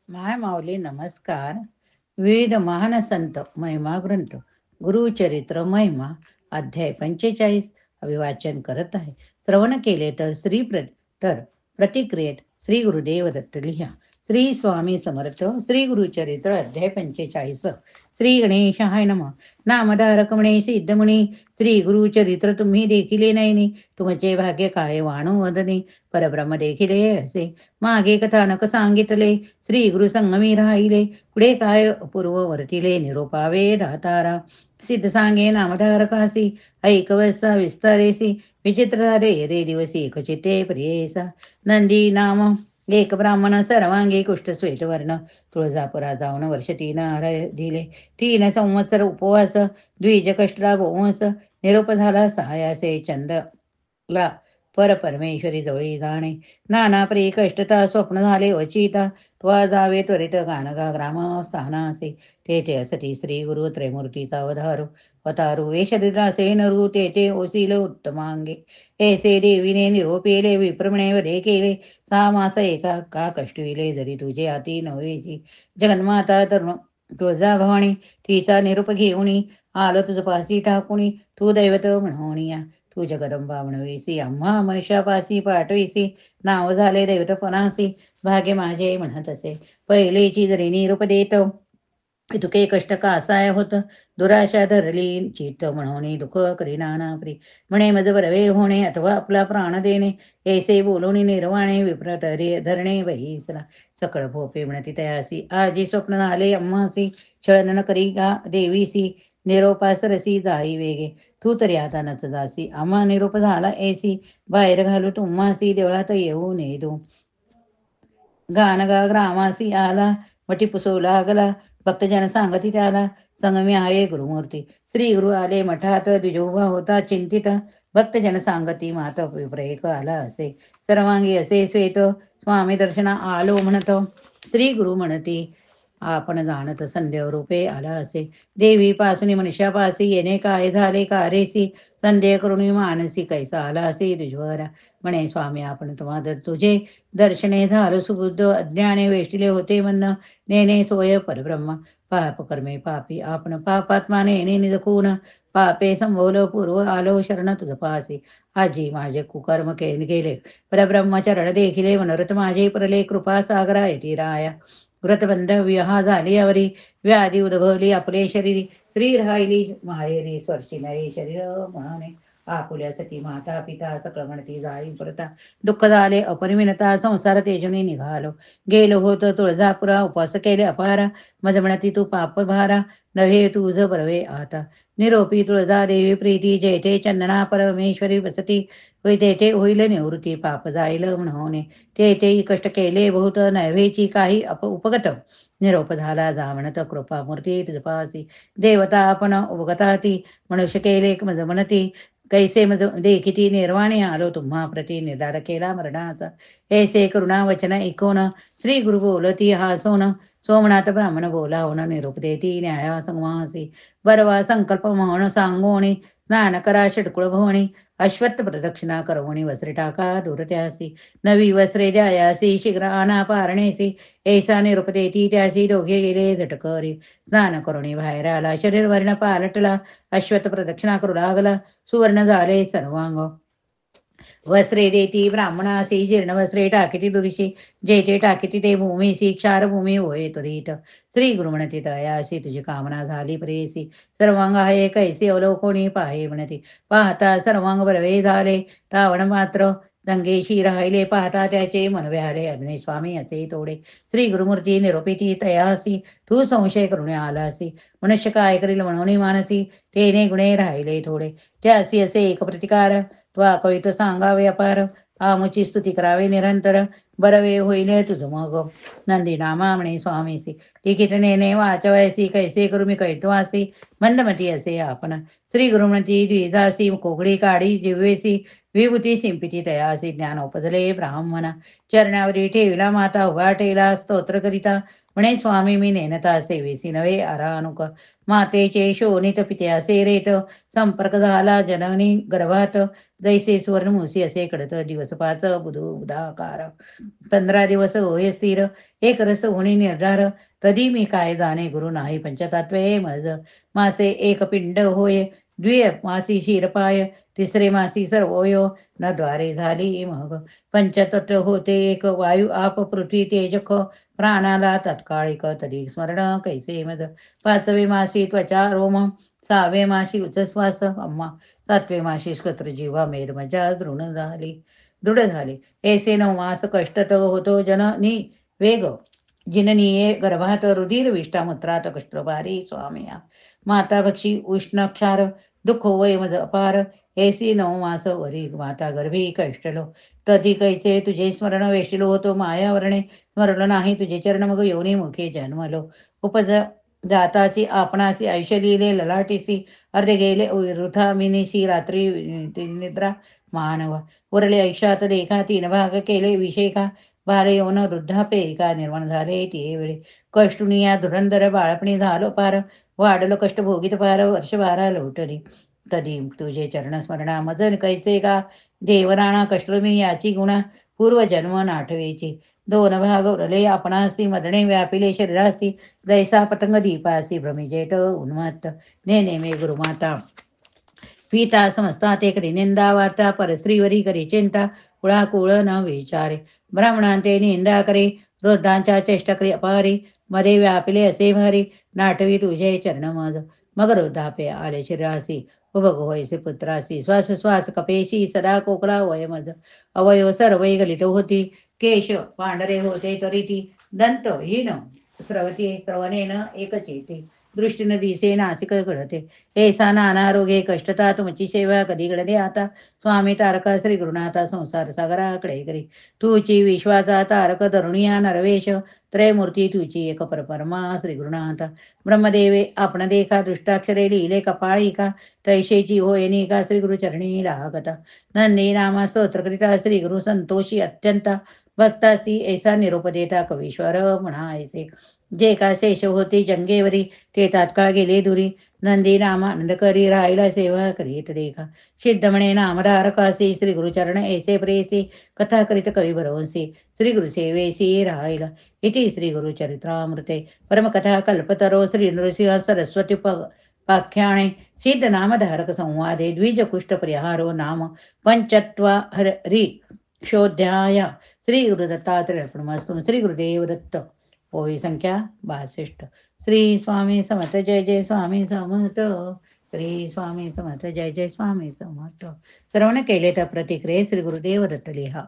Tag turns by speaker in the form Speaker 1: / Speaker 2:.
Speaker 1: माय माऊली नमस्कार. विविध महान संत महिमा ग्रंथ गुरुचरित्र महिमा अध्याय 45 अभिवाचन करत आहे. श्रवण केले तर तर प्रतिक्रियेत श्री गुरुदेव दत्त लिहा. श्री स्वामी समर्थ. श्री गुरुचरित्र अध्याय 45. श्री गणेशाय नमः. नामधारक म्हणे सिद्धमुनी, श्री गुरुचरित्र तुम्ही देखिले नाही, तुमचे भाग्य काय वाणू वदने, परब्रह्म देखिले असे मागे कथानक सांगितले, श्री गुरु संगमी राहिले, पुढे काय पूर्व वर्तिले, निरोपावे दातारा, सिद्ध सांगे नामधारकासी, ऐकवसा विस्तारेसी, विचित्र झाले रे दिवसी खचिते प्रियेसा, नंदी नाम एक ब्राह्मण सर्वांगी कुष्ठ श्वेतवर्ण, तुळजापुरा जाऊन वर्ष 3 दिले, 3 संवत्सर उपवास, द्विज कष्टला बोवस, निरोप झाला सहायासे चंदला, परमेश्वरी जवळी जाणे, नाना प्रिय कष्टता स्वप्न झाले वचिता, त्वा जावे त्वरित गानगा ग्राम स्थानासे, तेथे असती श्री गुरु त्रैमूर्तीचा अवतारू वे शरीरासे नरू, तेथे ओसील उत्तमांगे, ऐसे देवीने निरोपेले, विप्रमणे वधे केले, 6 मास एका का कष्टविले, जरी तुझे हाती नव्हेसी, जगन्माता तरुण तुळजा भवानी, तिचा निरूप घेऊनी, आलो तुझ पासी टाकुनी, तू दैवत म्हणूनिया, तू जगदंबा म्हणवीसी, आम्हा मनुष्यापासी पाठवीसी, नाव झाले दैवतपणासी, भाग्य माझे म्हणत असे, पहिलेची जरी निरूप देत, तुके कष्ट कासाय होत, दुराशा धरली चित्त म्हणून दुःख करी नाना प्री, म्हणे मज बरवे होणे अथवा आपला प्राण देणे, ऐसे बोलून निर्वाणे विप्र धरणे बहिसला, सकळ भोपे म्हणती तयासी, आजी स्वप्न झाले अम्मासी, छळन करी का देवीसी, निरोपास रसी जाई वेगे, तू तरी आता नच जासी, आम्हा निरोप झाला ऐसी, बाहेर घालू तुम्हासी, देवळात येऊ नेदू, गानगा ग्रामासी आला, मठी पुसू लागला, भक्तजन सांगती त्याला, संगमी आहे गुरुमूर्ती, श्री गुरु आले मठात, द्विजोबा होता चिंतित, भक्तजन सांगती माता विप्रयक आला असे, सर्वांगी असे श्वेत, स्वामी दर्शना आलो म्हणत, श्री गुरु म्हणती आपण जाणत संदेव रूपे आला असे, देवी पासून मनुष्यापासी येणे काय झाले कारेसी, संदेह करुणी मानसी कैसा आला असे दुजवरा, म्हणे स्वामी आपण तुम्हा तुझे दर्शने झालं सुबुद्ध, अज्ञाने वेष्टिले होते म्हणणं, नेने सोय परब्रह्म, पाप कर्मे पापी आपण पापात्माने नेने निजखून, पापे संभवलं पूर्व आलो शरण तुझ पासी, आजी माझे कुकर्म गेले, परब्रह्म चरण देखिले, मनोरथ माझे परले, कृपा सागरा येती राया, व्रतबंध विहा झाली अवरी, व्याधी उद्भवली आपले शरीरी, श्री राहिली माहेरी स्वर्शी नये शरीर म्हणे, आपुल्यासाठी माता पिता सकळ म्हणती जाई परता, दुःख झाले अपरिमिनता संसार तेजुनी निघालो, गेलो होतो तुळजापुरा उपवास केले अपारा, मज म्हणती तू पाप भारा, नव्हे तुझ बरवे आता, निरोपी तुळजा देवी प्रीती, जेथे चंदना परमेश्वरी बसती, होई तेथे होईल निवृत्ती, पाप जाईल म्हणून, तेथेही कष्ट केले बहुत, नव्हेची काही उपगत, निरोप झाला जा म्हणत कृपामूर्ती तुझपासी, देवता आपण उपगता ती, मनुष्य केले मज म्हणती, कैसे मज देखिती निर्वाणी आलो तुम्हा प्रती, निर्धार केला मरणाचा, ऐसे करुणा वचन ऐकून, श्री गुरु बोलती हासून, सोमनाथ ब्राह्मण बोलावून, निरोप देती न्याया संवासी, बरवा संकल्प म्हणून सांगोणी, स्नान करा षटकुळ भवणी, अश्वत्थ प्रदक्षिणा करवणी, वस्त्रे टाका दूर त्यासी, नवी वस्त्रे द्यायासी, शीघ्र आना पारणेसी, ऐसा निरोप देती त्यासी, दोघे गेले झटकरी, स्नान करुणी बाहेर आला, शरीर वर्ण पालटला, अश्वत्थ प्रदक्षिणा करू लागला, सुवर्ण झाले सर्वांग, वस्त्रे देती ब्राह्मणासी, जीर्ण वस्त्रे टाकीती दुरीशी, जेथे टाकीती ते भूमीसी, क्षारभूमी होय त्वरित, श्री गुरु म्हणती तयासी, तुझी कामना झाली प्रेसी, सर्वांग आहे कैसे अवलोकोणी पाहे म्हणती, पाहता सर्वांग बरवे झाले, तावण मात्र दंगेशी राहिले, पाहता त्याचे मनवे आले, अग्ने स्वामी असे तोडे, श्री गुरुमूर्ती निरोपिती तयासी, तू संशय करून आलासी, मनुष्य काय करील म्हणून मानसी, तेने गुणे राहिले थोडे, त्यासी असे एक प्रतिकार, त्वा कवित सांगावे अपार, आमुची स्तुती करावे निरंतर, बरवे होईले तुझ मग, नंदी नामा म्हणे स्वामीसी, तिकीट नेणे वाचवायसी, कैसे करू मी कैतवासी, मंदमती असे आपण, श्री गुरुमती द्विजासी, कोगडी काढी जिव्वेसी, विभूती सिंपिती तयासी, ज्ञान उपजले ब्राह्मणा, चरणावरी ठेविला माता उभा ठेला, स्तोत्र करिता, म्हणे स्वामी मी नेनता सेवेसी नव्हे आरानुक, मातेचे शोणित पित्यासे रेत, संपर्क झाला जननी गर्भात, जैसे सुवर्णमुसी असे कडत, दिवस पाच बुधू बुधाकार, 15 दिवस होय स्थिर, एक रस होणी निर्धार. तदी मी काय जाणे गुरु नाही पंचतत्वे मज. मासे एक पिंड होय, द्विय मासी शिरपाय, तिसरे मासी सर्वयो, न द्वारे झाली मग. पंचतत्व होते एक, वायू आप पृथ्वी तेजख, प्राणाला तत्काळिक तदी स्मरण कैसे मज. 5वे मासी त्वचा रोम, 6वे मासी उच्चश्वास अम्मा, 7वे मासी स्कत्र जीवा मेदमजा दृढ झाले. ऐसे 9 मास कष्टत होतो जननी वेग, जिननीये गर्भात रुधिर विष्ठा मूत्रात कष्टभारी स्वामिया. माता भक्षी उष्ण क्षार, दुःख वय मज अपार. ऐसी 9 मास वरी माता गर्भी कष्टलो. तधी कैसे तुझे स्मरण वेशिलो होतो मायावरणे, स्मरलो नाही तुझे चरण मग योनी मुखे जन्मलो. उपज जाताची आपणासी आयुष्य लिहिले ललाटीसी, अर्धे गेले वृथा मिनिसी रात्री निद्रा मानवा. उरले आयुष्यात देखा 3 भाग केले विषेका, भारे येऊन वृद्धापे एका निर्माण झाले ते वेळे. कष्टुनिया धुरंधर बाळपणी झालो पार, वाढलो कष्ट भोगीत पार वर्ष बारा लोटली. तदी तुझे चरण स्मरणा मजन कैसे का, देवराणा कष्टमी याची गुणा, पूर्वजन्म नाठवेची. 2 भाग उरले आपणासी, मदणे व्यापिले शरीरासी, जैसा पतंग दीपासी भ्रमिजेट उन्मत्त. नेने मे गुरुमाता पिता समजता ते करी निंदा वार्ता, परस्त्रीवरी करी चिंता, कुळाकुळ न विचारे. ब्राह्मणांते निंदा करे, वृद्धांच्या चेष्टा करी अपारी, मध्ये व्यापिले असे भारी, नाटवी तुझे चरण मज. मग वृद्धापे आले शिरासी, उभग होयसे पुत्रासी, श्वास श्वास कपेशी, सदा कोकळा वय मज. अवयव सर्वै गलित होती, केश पांढरे होते तरी दंत हीन स्रवती, श्रवणेन एकचेती, दृष्टीने दिसे नासिक घडते. ऐसा नाना रोगे कष्टता, तुमची सेवा कधी घडले आता. स्वामी तारका श्री गुरुनाथा संसार सागराकडे करी. तुची विश्वाचा तारक तरुणिया नरवेश, त्रयमूर्ती तुची एक परपरमा श्री गुरुनाथा. ब्रह्मदेवे आपण देखा, दृष्टाक्षरे लिहिले कपाळिका, तैशेची होयनी का श्री गुरुचरणी लागता. नंदी नामा स्तोत्र करिता श्री गुरु संतोषी अत्यंत, भक्तासी ऐसा निरोप देता कवीश्वर म्हणा ऐसे. जे का शेष होते जंगेवरी, ते तात्काळ गेले दुरी. नंदी नामानंद करी राहिला सेवा करीत देखा. सिद्ध म्हणे नामधारकासी, श्री गुरुचरण ऐसे प्रेसी, कथा करीत कवी भरवसी, श्री गुरुसेवेसी राहिला. इति श्री गुरुचरित्रामृते परमकथा कल्पतरो श्री नृसिंह सरस्वती पाख्याने सिद्ध नामधारक संवादे द्विजकुष्ठ परिहारो नाम पंचत्वा हरि शोध्याय. श्री गुरुदत्तात्रय अर्पणमस्तु. श्री गुरुदेव दत्त. ओवी संख्या 62. श्री स्वामी समर्थ. जय जय स्वामी समर्थ. श्री स्वामी समर्थ. जय जय स्वामी समर्थ. श्रवण केले तर प्रतिक्रिये श्री गुरुदेव दत्त लिहा.